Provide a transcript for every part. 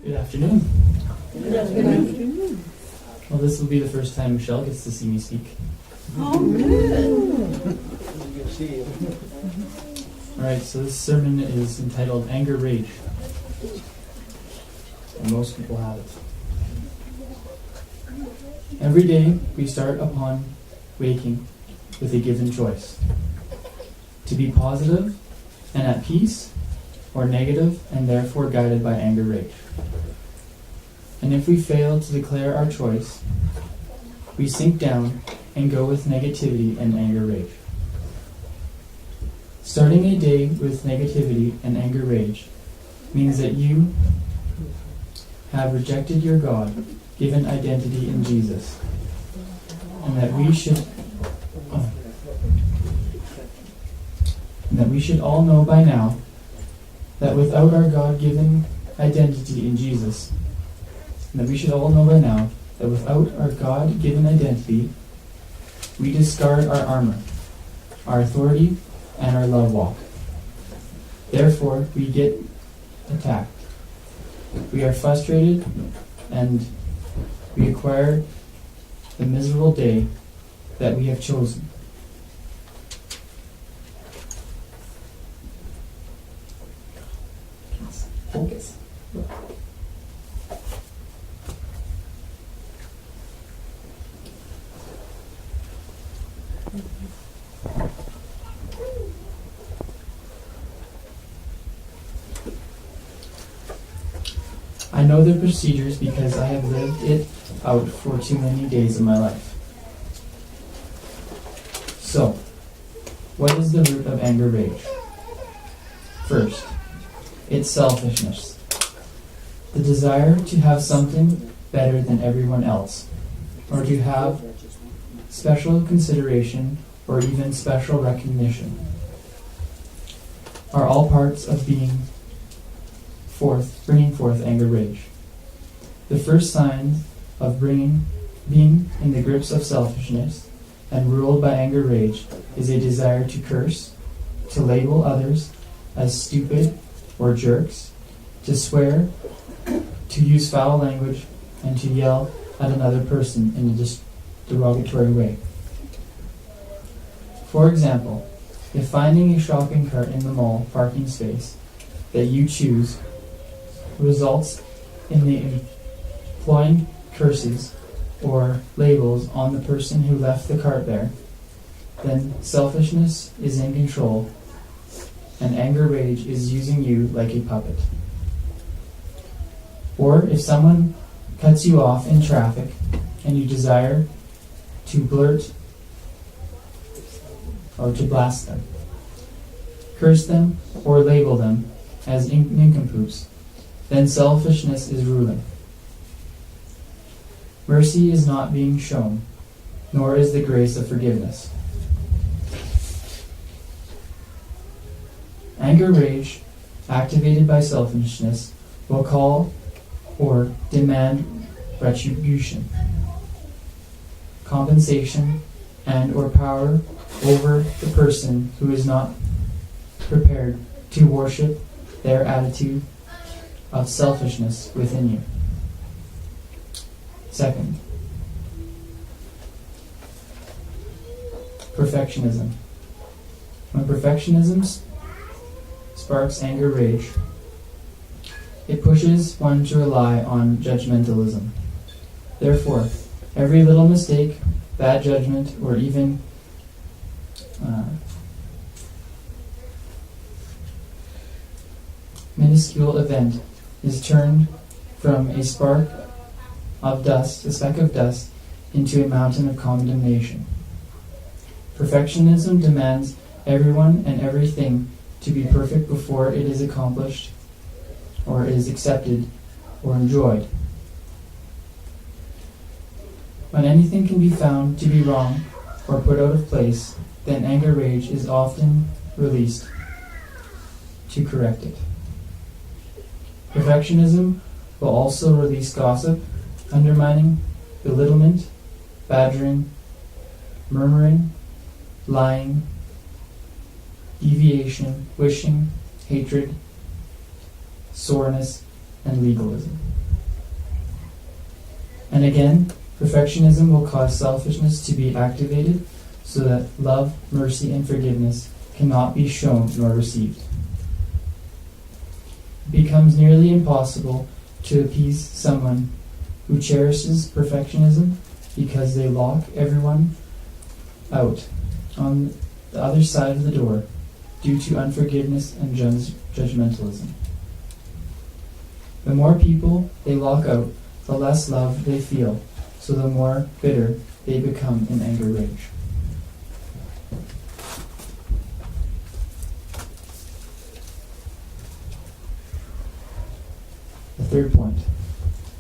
Good afternoon. Good afternoon. Well, this will be the first time Michelle gets to see me speak. Oh, good. Alright, so this sermon is entitled Anger Rage. And most people have it. Every day we start upon waking with a given choice. To be positive and at peace, or negative and therefore guided by anger rage. And if we fail to declare our choice, we sink down and go with negativity and anger rage. Starting a day with negativity and anger rage means that you have rejected your God-given identity in Jesus, and that we should all know by now that without our God-given identity in Jesus, and that we should all know by now that without our God-given identity, we discard our armor, our authority, and our love walk. Therefore, we get attacked. We are frustrated, and we acquire the miserable day that we have chosen. Focus. I know the procedures because I have lived it out for too many days of my life. So, what is the root of anger rage? First, it's selfishness. The desire to have something better than everyone else, or to have special consideration or even special recognition, are all parts of bringing forth anger rage. The first sign of being in the grips of selfishness and ruled by anger rage is a desire to curse, to label others as stupid or jerks, to swear, to use foul language, and to yell at another person in a derogatory way. For example, if finding a shopping cart in the mall parking space that you choose results in the employing curses or labels on the person who left the cart there, then selfishness is in control and anger rage is using you like a puppet. Or if someone cuts you off in traffic and you desire to blurt or to blast them, curse them, or label them as nincompoops, then selfishness is ruling. Mercy is not being shown, nor is the grace of forgiveness. Anger rage, activated by selfishness, will call or demand retribution, compensation, and or power over the person who is not prepared to worship their attitude of selfishness within you. Second, perfectionism. When perfectionism sparks anger rage, it pushes one to rely on judgmentalism. Therefore, every little mistake, bad judgment, or even minuscule event is turned from a speck of dust, into a mountain of condemnation. Perfectionism demands everyone and everything to be perfect before it is accomplished or is accepted or enjoyed. When anything can be found to be wrong or put out of place, then anger rage is often released to correct it. Perfectionism will also release gossip, undermining, belittlement, badgering, murmuring, lying, deviation, wishing, hatred, soreness, and legalism. And again, perfectionism will cause selfishness to be activated so that love, mercy, and forgiveness cannot be shown nor received. It becomes nearly impossible to appease someone who cherishes perfectionism because they lock everyone out on the other side of the door due to unforgiveness and judgmentalism. The more people they lock out, the less love they feel, so the more bitter they become in anger rage. The third point,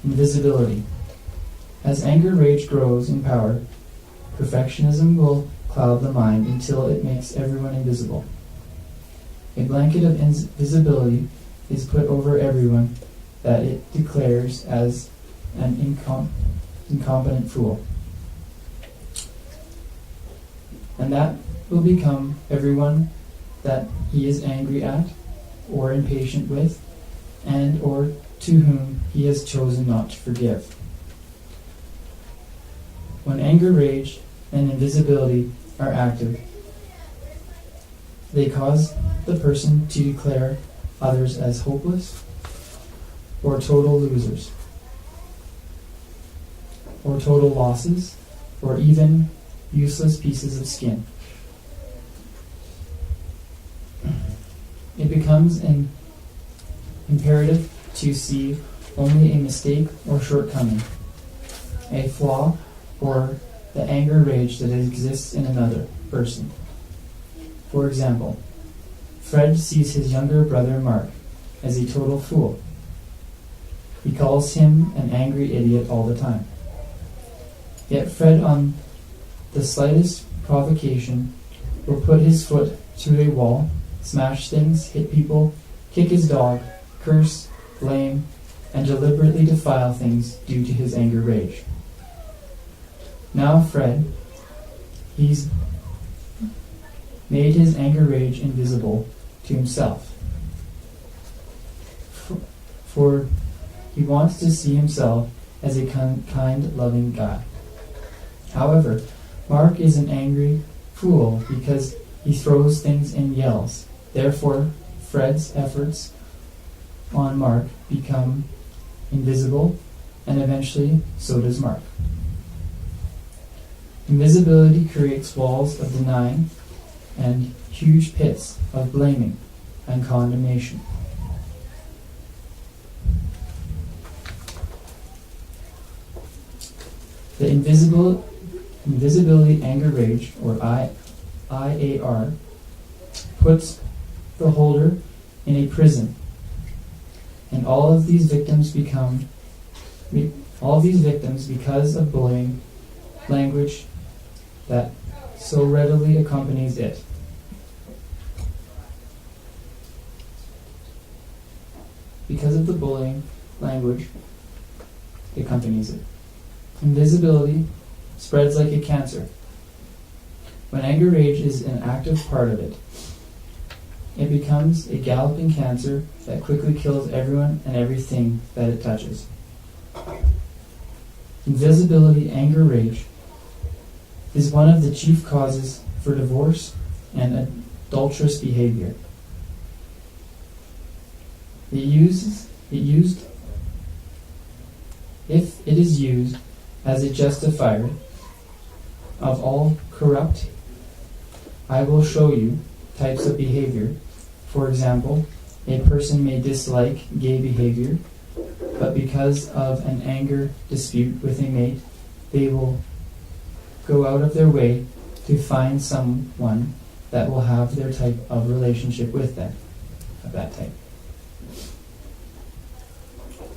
invisibility. As anger rage grows in power, perfectionism will cloud the mind until it makes everyone invisible. A blanket of invisibility is put over everyone that it declares as an incompetent fool. And that will become everyone that he is angry at or impatient with and or to whom he has chosen not to forgive. When anger, rage, and invisibility are active, they cause the person to declare others as hopeless or total losers or total losses or even useless pieces of skin. It becomes an imperative to see only a mistake or shortcoming, a flaw, or the anger rage that exists in another person. For example, Fred sees his younger brother Mark as a total fool. He calls him an angry idiot all the time. Yet Fred, on the slightest provocation, will put his foot through a wall, smash things, hit people, kick his dog, curse, blame, and deliberately defile things due to his anger rage. Now Fred, he's made his anger rage invisible to himself. For he wants to see himself as a kind, loving guy. However, Mark is an angry fool because he throws things and yells. Therefore, Fred's efforts on Mark become invisible, and eventually so does Mark. Invisibility creates walls of denying and huge pits of blaming and condemnation. The invisibility anger rage, or IAR, puts the holder in a prison, and all of these victims because of bullying language that so readily accompanies it. Because of the bullying language that accompanies it. Invisibility spreads like a cancer. When anger rage is an active part of it, it becomes a galloping cancer that quickly kills everyone and everything that it touches. Invisibility, anger, rage is one of the chief causes for divorce and adulterous behavior. If it is used as a justifier of all corrupt, I will show you types of behavior. For example, a person may dislike gay behavior, but because of an anger dispute with a mate, they will go out of their way to find someone that will have their type of relationship with them, of that type.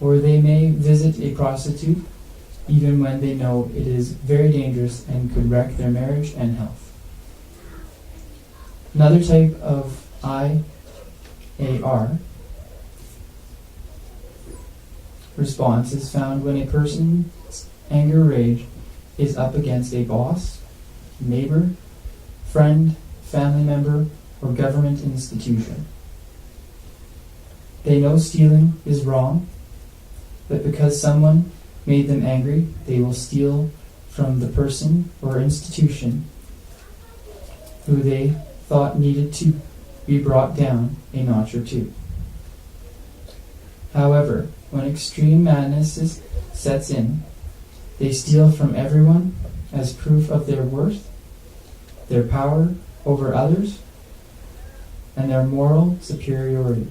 Or they may visit a prostitute even when they know it is very dangerous and could wreck their marriage and health. Another type of IAR response is found when a person's anger rage is up against a boss, neighbor, friend, family member, or government institution. They know stealing is wrong, but because someone made them angry, they will steal from the person or institution who they thought needed to be brought down a notch or two. However, when extreme madness sets in, they steal from everyone as proof of their worth, their power over others, and their moral superiority.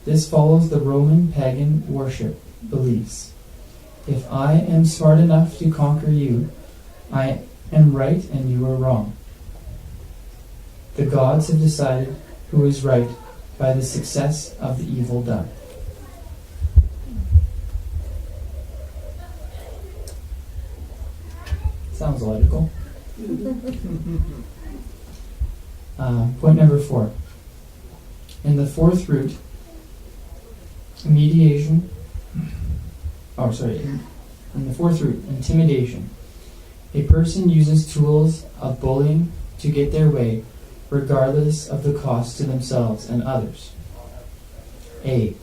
This follows the Roman pagan worship beliefs. If I am smart enough to conquer you, I am right and you are wrong. The gods have decided who is right by the success of the evil done. Sounds logical. Point number 4. In the fourth root, in the fourth root, intimidation. A person uses tools of bullying to get their way, regardless of the cost to themselves and others. A.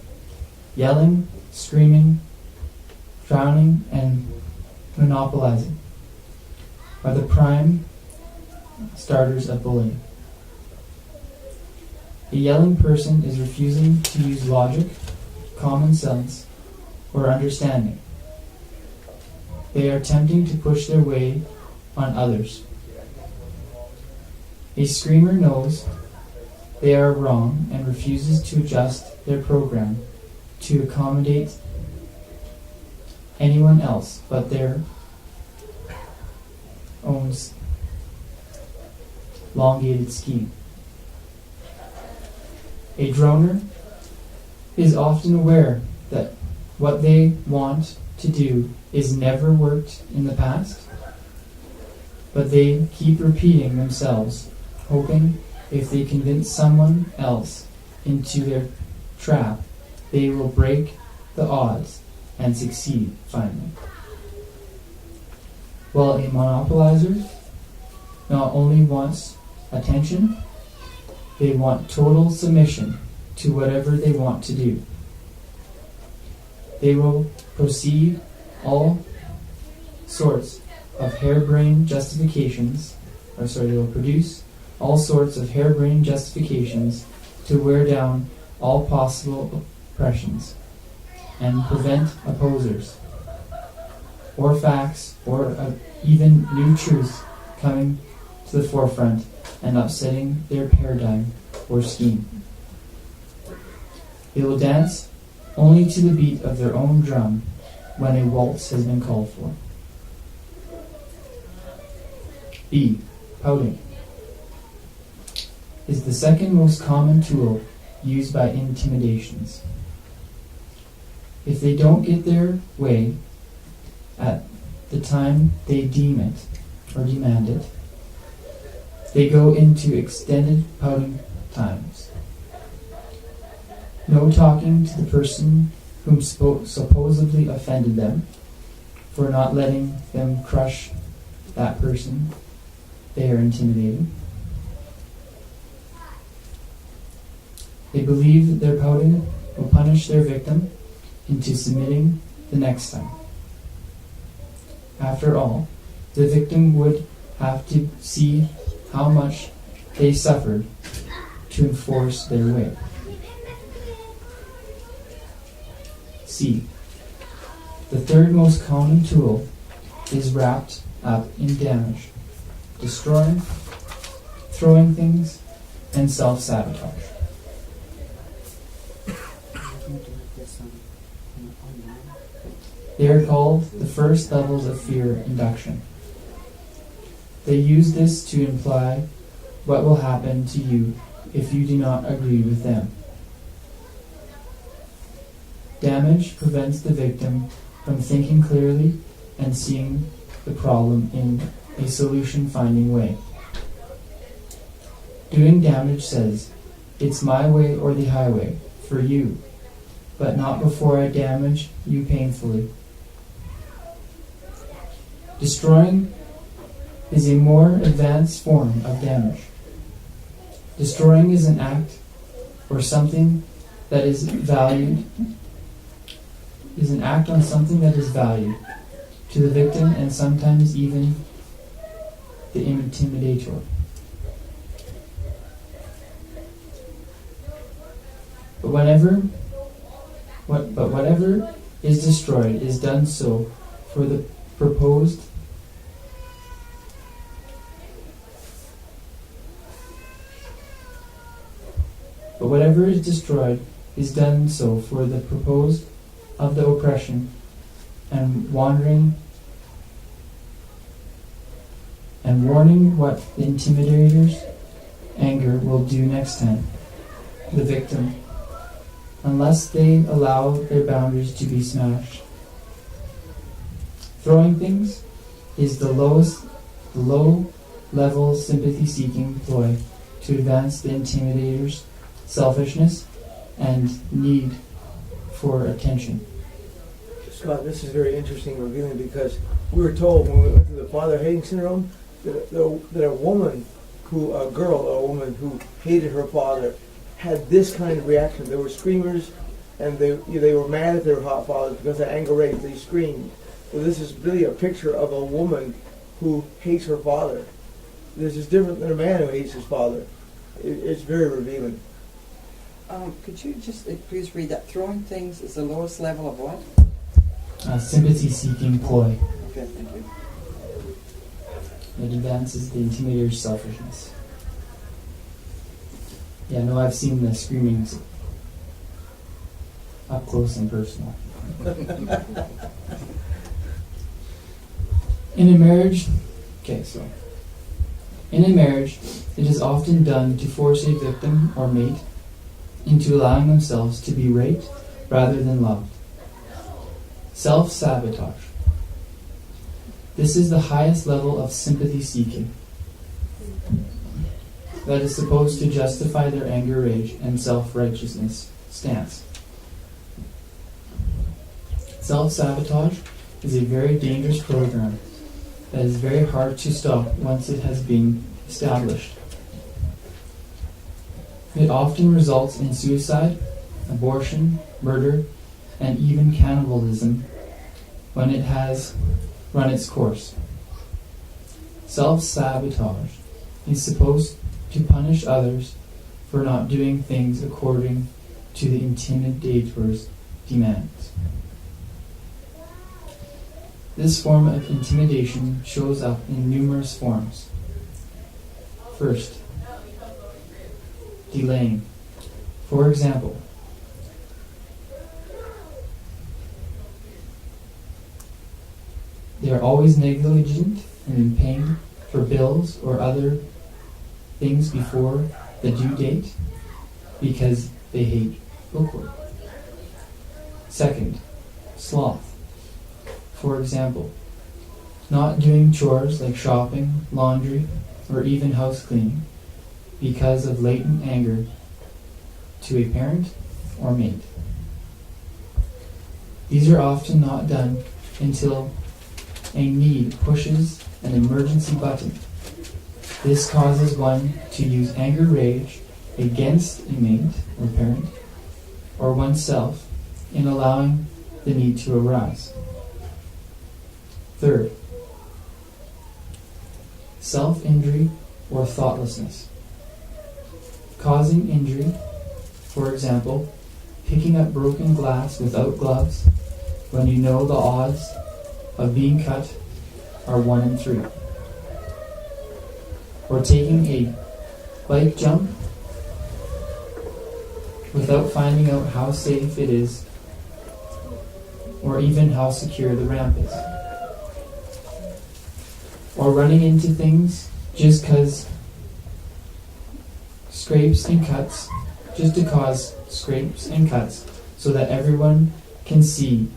Yelling, screaming, drowning, and monopolizing are the prime starters of bullying. A yelling person is refusing to use logic, common sense, or understanding. They are attempting to push their way on others. A screamer knows they are wrong and refuses to adjust their program to accommodate anyone else but their own elongated scheme. A droner is often aware that what they want to do is never worked in the past, but they keep repeating themselves, hoping if they convince someone else into their trap, they will break the odds and succeed finally. While a monopolizer not only wants attention, they want total submission to whatever they want to do. They will proceed all sorts of harebrained justifications, they will produce all sorts of harebrained justifications to wear down all possible oppressions and prevent opposers or facts or even new truths coming to the forefront and upsetting their paradigm or scheme. They will dance only to the beat of their own drum when a waltz has been called for. B. Pouting is the second most common tool used by intimidations. If they don't get their way at the time they deem it or demand it, they go into extended pouting times. No talking to the person whom supposedly offended them for not letting them crush that person they are intimidating. They believe that their pouting will punish their victim into submitting the next time. After all, the victim would have to see how much they suffered to enforce their way. C. The third most common tool is wrapped up in damage, destroying, throwing things, and self-sabotage. They are called the first levels of fear induction. They use this to imply what will happen to you if you do not agree with them. Damage prevents the victim from thinking clearly and seeing the problem in a solution-finding way. Doing damage says, "It's my way or the highway, for you, but not before I damage you painfully." Destroying is a more advanced form of damage. Destroying is an act or something that is valued, is an act on something that is valued to the victim and sometimes even the intimidator. But whatever is destroyed is done so for the proposed of the oppression and warning what the intimidator's anger will do next time the victim, unless they allow their boundaries to be smashed. Throwing things is the low-level sympathy-seeking ploy to advance the intimidator's selfishness and need for attention. Scott, this is very interesting and revealing, because we were told when we went through the father-hating syndrome that a woman who hated her father had this kind of reaction. They were screamers, and they were mad at their hot fathers because of anger rage. They screamed. So this is really a picture of a woman who hates her father. This is different than a man who hates his father. It's very revealing. Could you just please read that? Throwing things is the lowest level of what? Sympathy-seeking ploy. Okay, thank you. It advances the intimidator's selfishness. Yeah, no, I've seen the screamings up close and personal. In a marriage, it is often done to force a victim or mate into allowing themselves to be raped rather than loved. Self-sabotage. This is the highest level of sympathy seeking that is supposed to justify their anger, rage, and self-righteousness stance. Self-sabotage is a very dangerous program that is very hard to stop once it has been established. It often results in suicide, abortion, murder, and even cannibalism when it has run its course. Self-sabotage is supposed to punish others for not doing things according to the intimidator's demands. This form of intimidation shows up in numerous forms. First, delaying. For example, they are always negligent and in pain for bills or other things before the due date because they hate bookwork. Second, sloth. For example, not doing chores like shopping, laundry, or even house cleaning because of latent anger to a parent or mate. These are often not done until a need pushes an emergency button. This causes one to use anger, rage against a mate or parent or oneself in allowing the need to arise. Third, self-injury or thoughtlessness. Causing injury, for example, picking up broken glass without gloves when you know the odds of being cut are 1 in 3. Or taking a bike jump without finding out how safe it is or even how secure the ramp is. Or running into things just to cause scrapes and cuts so that everyone can see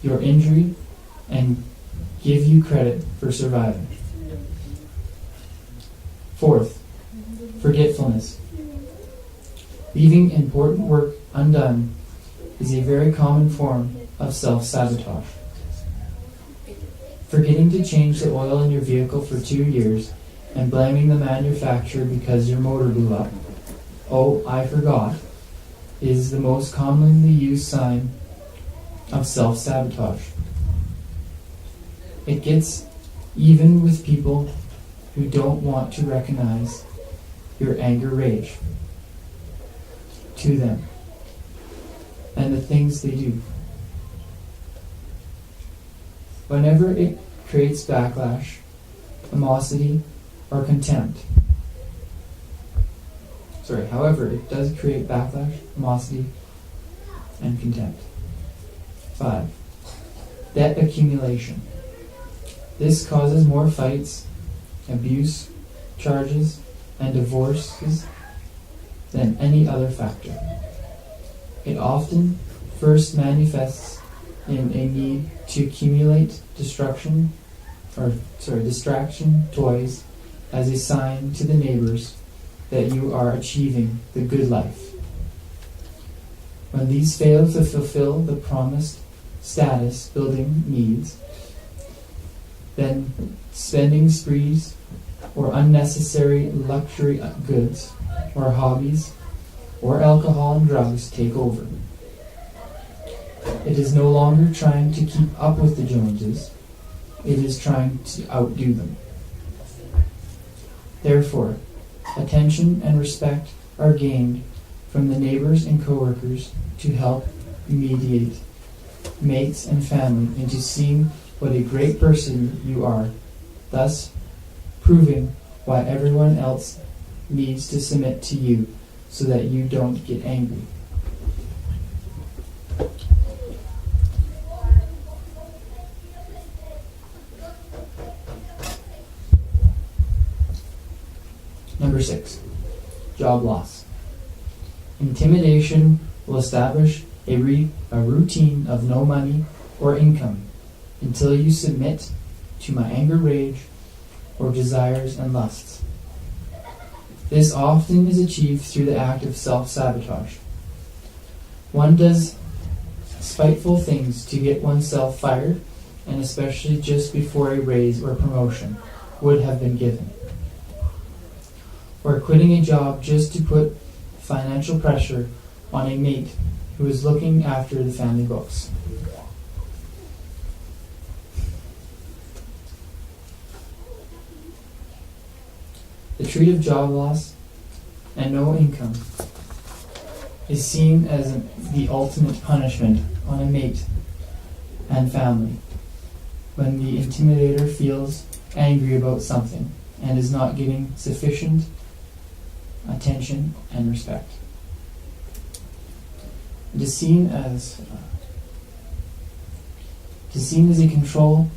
your injury and give you credit for surviving. Fourth, forgetfulness. Leaving important work undone is a very common form of self-sabotage. Forgetting to change the oil in your vehicle for 2 years and blaming the manufacturer because your motor blew up. Oh, I forgot. is the most commonly used sign of self-sabotage. It gets even with people who don't want to recognize your anger rage to them and the things they do. Whenever it creates backlash, animosity, or contempt. However, it does create backlash, animosity, and contempt. 5. Debt accumulation. This causes more fights, abuse, charges, and divorces than any other factor. It often first manifests in a need to accumulate distraction toys as a sign to the neighbors that you are achieving the good life. When these fail to fulfill the promised status building needs, then spending sprees or unnecessary luxury goods or hobbies or alcohol and drugs take over. It is no longer trying to keep up with the Joneses, it is trying to outdo them. Therefore, attention and respect are gained from the neighbors and coworkers to help mediate mates and family into seeing what a great person you are, thus proving why everyone else needs to submit to you so that you don't get angry. Number 6, job loss. Intimidation will establish a routine of no money or income until you submit to my anger, rage, or desires and lusts. This often is achieved through the act of self-sabotage. One does spiteful things to get oneself fired, and especially just before a raise or promotion would have been given. Or quitting a job just to put financial pressure on a mate who is looking after the family books. The treat of job loss and no income is seen as the ultimate punishment on a mate and family when the intimidator feels angry about something and is not getting sufficient attention and respect. It is seen as a control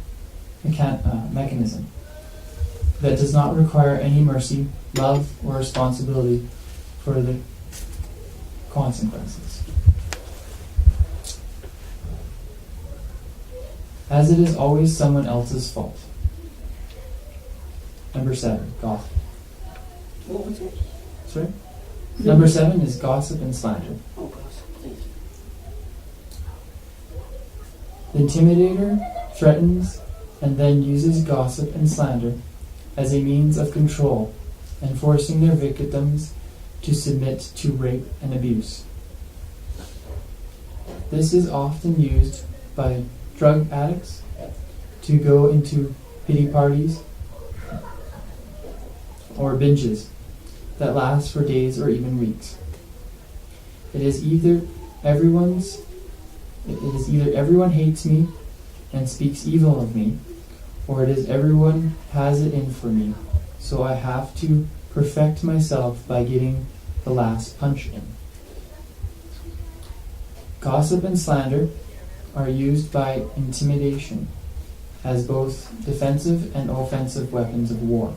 mechanism that does not require any mercy, love, or responsibility for the consequences. As it is always someone else's fault. Number 7, gossip. What was it? Sorry? Number 7 is gossip and slander. Oh, gossip, please. The intimidator threatens and then uses gossip and slander as a means of control and forcing their victims to submit to rape and abuse. This is often used by drug addicts to go into pity parties or binges that last for days or even weeks. It is either everyone hates me and speaks evil of me, or it is everyone has it in for me, so I have to perfect myself by getting the last punch in. Gossip and slander are used by intimidation as both defensive and offensive weapons of war.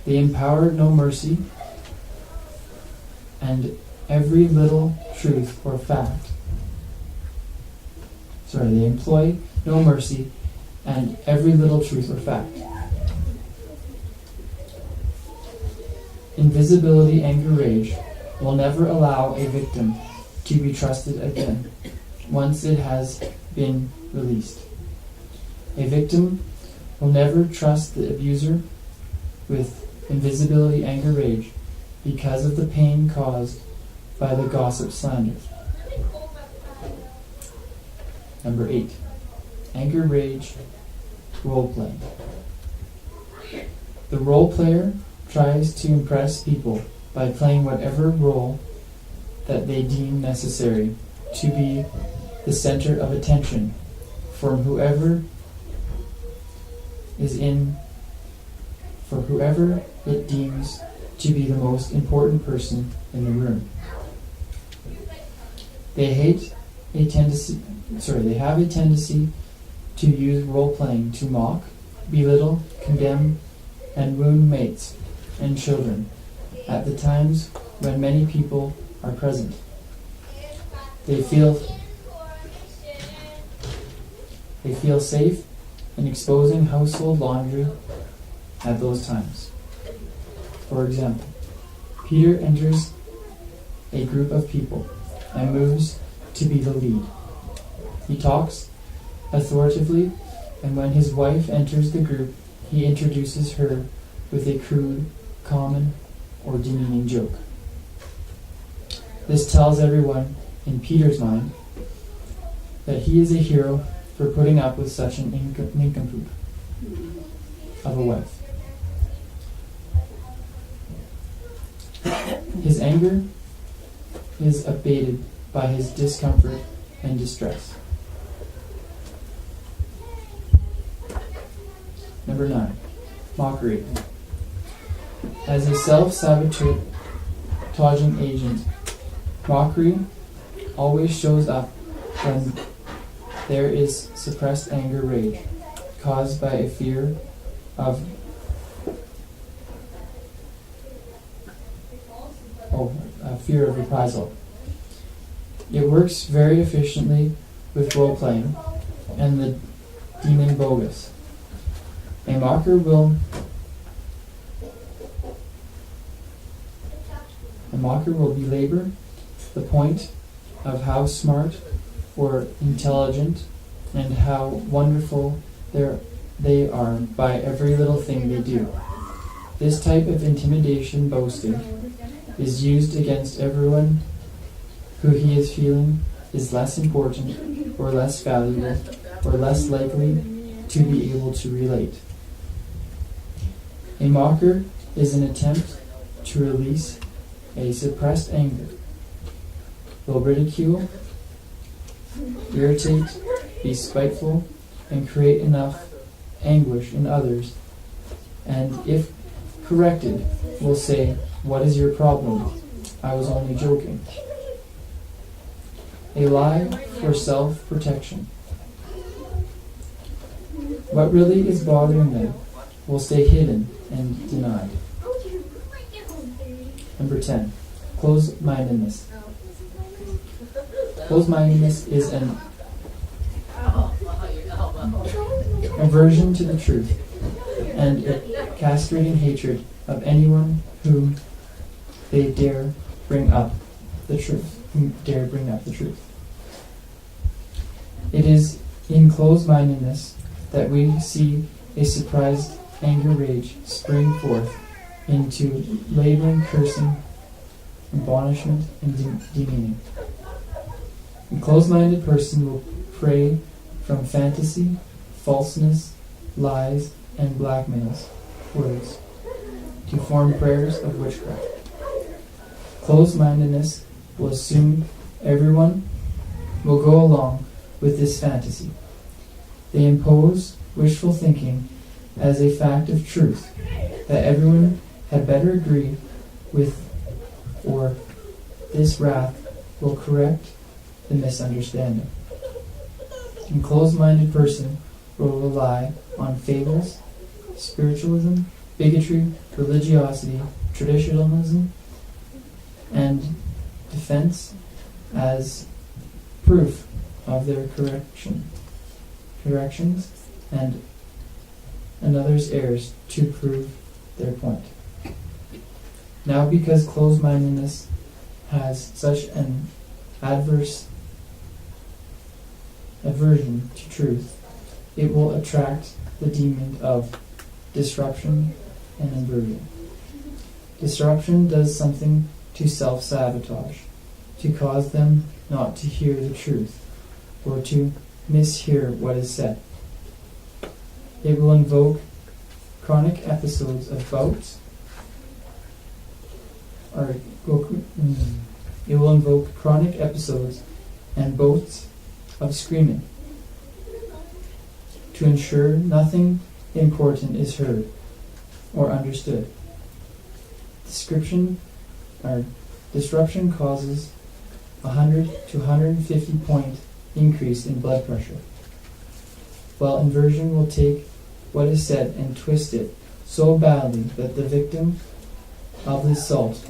They empower no mercy and every little truth or fact. They employ no mercy and every little truth or fact. Invisibility, anger, rage will never allow a victim to be trusted again once it has been released. A victim will never trust the abuser with invisibility, anger, rage because of the pain caused by the gossip slander. Number 8. Anger, rage, role play. The role player tries to impress people by playing whatever role that they deem necessary to be the center of attention for whoever it deems to be the most important person in the room. They have a tendency to use role-playing to mock, belittle, condemn, and wound mates and children at the times when many people are present. They feel safe in exposing household laundry at those times. For example, Peter enters a group of people and moves to be the lead. He talks authoritatively, and when his wife enters the group, he introduces her with a crude, common, or demeaning joke. This tells everyone in Peter's mind that he is a hero for putting up with such an nincompoop of a wife. His anger is abated by his discomfort and distress. Number 9. Mockery. As a self-sabotaging agent, mockery always shows up when there is suppressed anger, rage, caused by a fear of reprisal. It works very efficiently with role-playing and the demon bogus. A mocker will belabor the point of how smart or intelligent and how wonderful they are by every little thing they do. This type of intimidation boasting is used against everyone who he is feeling is less important or less valuable or less likely to be able to relate. A mocker is an attempt to release a suppressed anger. Will ridicule, irritate, be spiteful, and create enough anguish in others, and if corrected, will say, "What is your problem? I was only joking." A lie for self-protection. What really is bothering them will stay hidden and denied. Number 10. Closed-mindedness. Closed-mindedness is an aversion to the truth and a castrating hatred of anyone whom they dare bring up the truth. It is in closed-mindedness that we see a surprised anger, rage spring forth into labeling, cursing, admonishment, and demeaning. A closed-minded person will pray from fantasy, falseness, lies, and blackmails words to form prayers of witchcraft. Closed-mindedness will assume everyone will go along with this fantasy. They impose wishful thinking as a fact of truth that everyone had better agree with, or this wrath will correct the misunderstanding. A closed-minded person will rely on fables, spiritualism, bigotry, religiosity, traditionalism, and defense as proof of their corrections and another's errors to prove their point. Now, because closed-mindedness has such an adverse aversion to truth, it will attract the demon of disruption and inversion. Disruption does something to self-sabotage. to cause them not to hear the truth, or to mishear what is said. It will invoke chronic episodes of bouts, it will invoke chronic episodes and bouts of screaming to ensure nothing important is heard or understood. Disruption causes 100 to 150 point increase in blood pressure, while inversion will take what is said and twist it so badly that the victim of the assault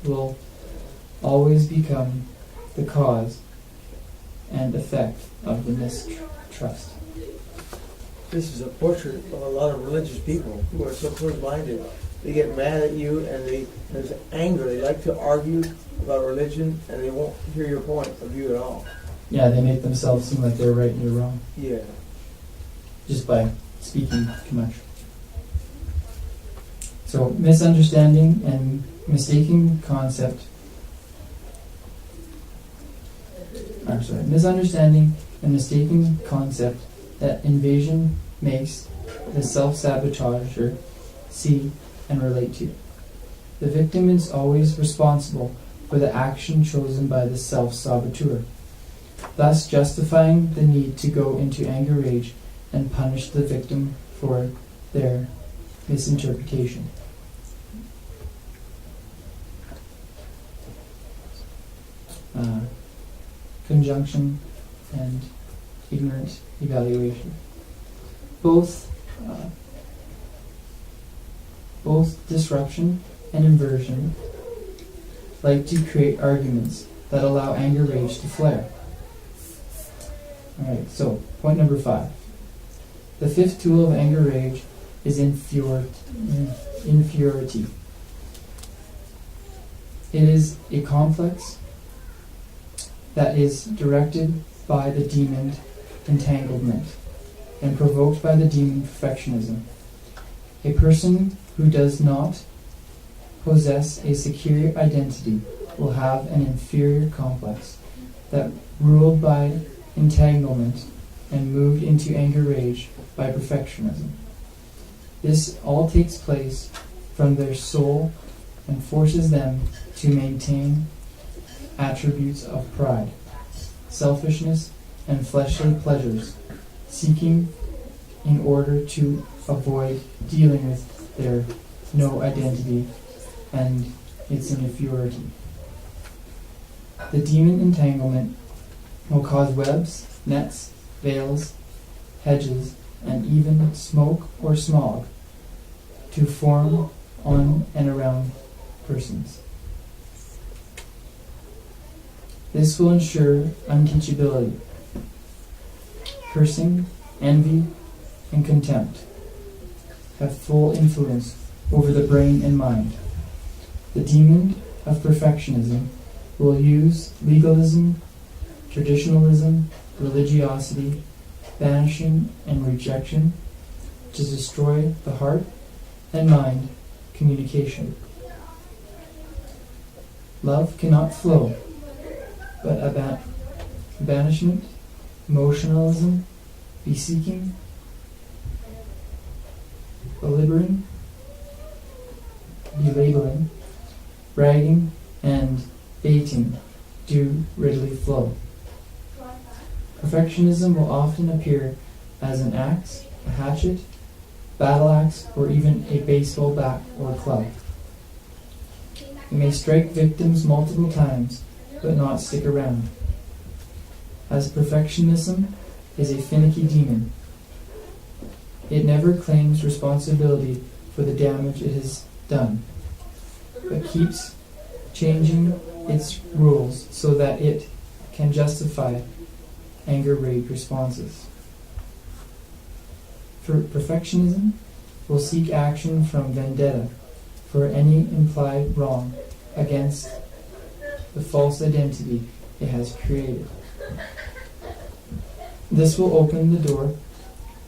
will always become the cause and effect of the mistrust. This is a portrait of a lot of religious people who are so close-minded. They get mad at you and there's anger. They like to argue about religion and they won't hear your point of view at all. Yeah, they make themselves seem like they're right and you're wrong. Yeah. Just by speaking too much. So, misunderstanding and mistaking misunderstanding and mistaken concept that invasion makes the self-sabotager see and relate to. The victim is always responsible for the action chosen by the self-saboteur, thus justifying the need to go into anger rage and punish the victim for their misinterpretation. Conjunction and ignorant evaluation. Both disruption and inversion like to create arguments that allow anger rage to flare. Alright, so point number 5. The fifth tool of anger rage is inferiority. It is a complex that is directed by the demon entanglement and provoked by the demon perfectionism. A person who does not possess a secure identity will have an inferior complex that ruled by entanglement and moved into anger rage by perfectionism. This all takes place from their soul and forces them to maintain attributes of pride, selfishness, and fleshly pleasures, seeking in order to avoid dealing with their no identity and its inferiority. The demon entanglement will cause webs, nets, veils, hedges, and even smoke or smog to form on and around persons. This will ensure unteachability. Cursing, envy, and contempt have full influence over the brain and mind. The demon of perfectionism will use legalism, traditionalism, religiosity, banishing, and rejection to destroy the heart and mind communication. Love cannot flow, but banishment, emotionalism, beseeking, belaboring, bragging, and baiting do readily flow. Perfectionism will often appear as an axe, a hatchet, battle axe, or even a baseball bat or club. It may strike victims multiple times, but not stick around. As perfectionism is a finicky demon, it never claims responsibility for the damage it has done, but keeps changing its rules so that it can justify anger rage responses. For perfectionism will seek action from vendetta for any implied wrong against the false identity it has created. This will open the door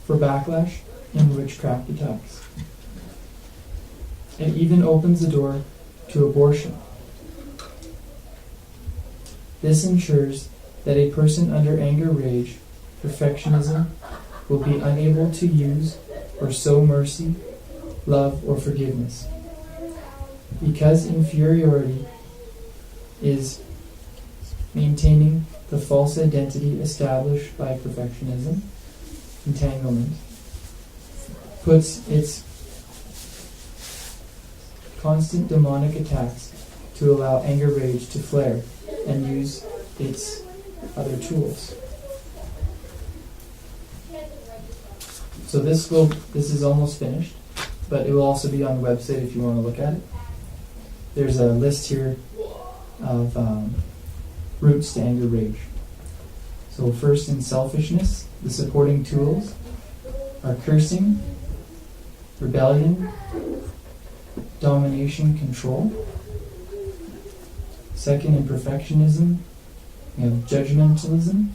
for backlash and witchcraft attacks. It even opens the door to abortion. This ensures that a person under anger rage, perfectionism, will be unable to use or sow mercy, love, or forgiveness. Because inferiority is maintaining the false identity established by perfectionism, entanglement, puts its constant demonic attacks to allow anger rage to flare and use its other tools. So this is almost finished, but it will also be on the website if you want to look at it. There's a list here of roots to anger rage. So first, in selfishness, the supporting tools are cursing, rebellion, domination, control. Second, in perfectionism, we have judgmentalism,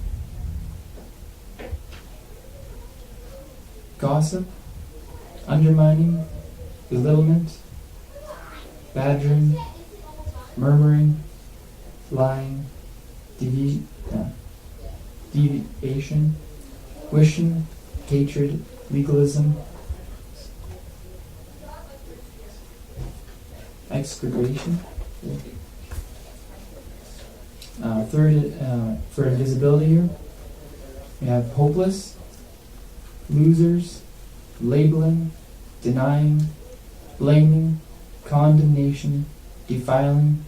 gossip, undermining, belittlement, badgering, murmuring, lying, deviation, wishing, hatred, legalism, exclamation. Third, for invisibility here, we have hopeless, losers, labeling, denying, blaming, condemnation, defiling,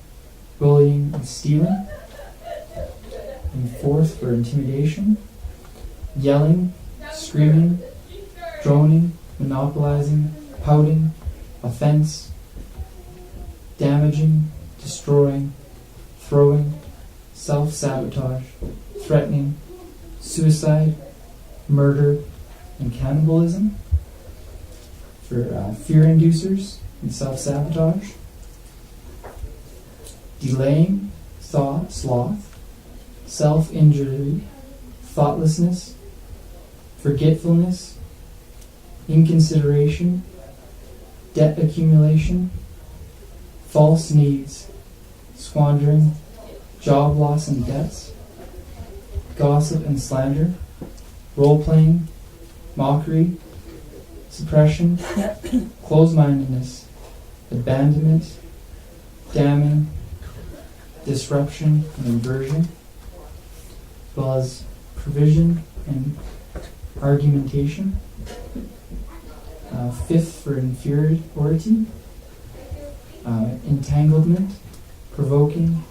bullying, and stealing. And fourth, for intimidation, yelling, screaming, droning, monopolizing, pouting, offense, damaging, destroying, throwing, self-sabotage, threatening, suicide, murder, and cannibalism. For fear inducers and self-sabotage, delaying, sloth, self-injury, thoughtlessness, forgetfulness, inconsideration, debt accumulation, false needs, squandering, job loss and debts, gossip and slander, role-playing, mockery, suppression, closed-mindedness, abandonment, damning, disruption and inversion, as well as provision and argumentation. Fifth, for inferiority, entanglement, provoking,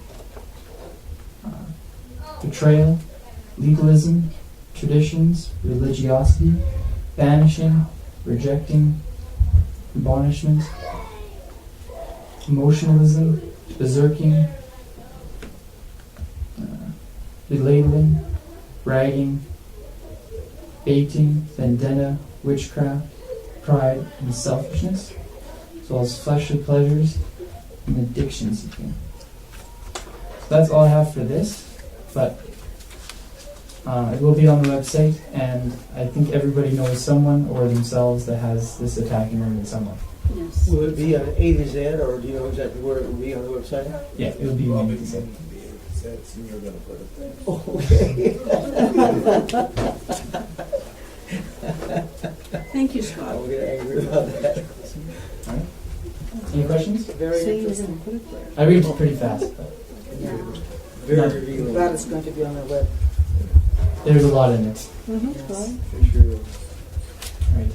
betrayal, legalism, traditions, religiosity, banishing, rejecting, admonishment, emotionalism, berserking, belabeling, bragging, baiting, vendetta, witchcraft, pride, and selfishness, as well as fleshly pleasures and addictions. So that's all I have for this, but it will be on the website, and I think everybody knows someone or themselves that has this attacking them in some way. Yes. Will it be on A to Z, or do you know exactly where it will be on the website? Yeah, it will be on the website. You're gonna put it there. Oh, okay. Thank you, I Scott. will get angry about that. Alright. Any questions? Very See, you're interesting. gonna put it there. I read it pretty fast, but Yeah. Very revealing. Glad it's going to be on the web. there's a lot in it. Mm-hmm. For sure. Right.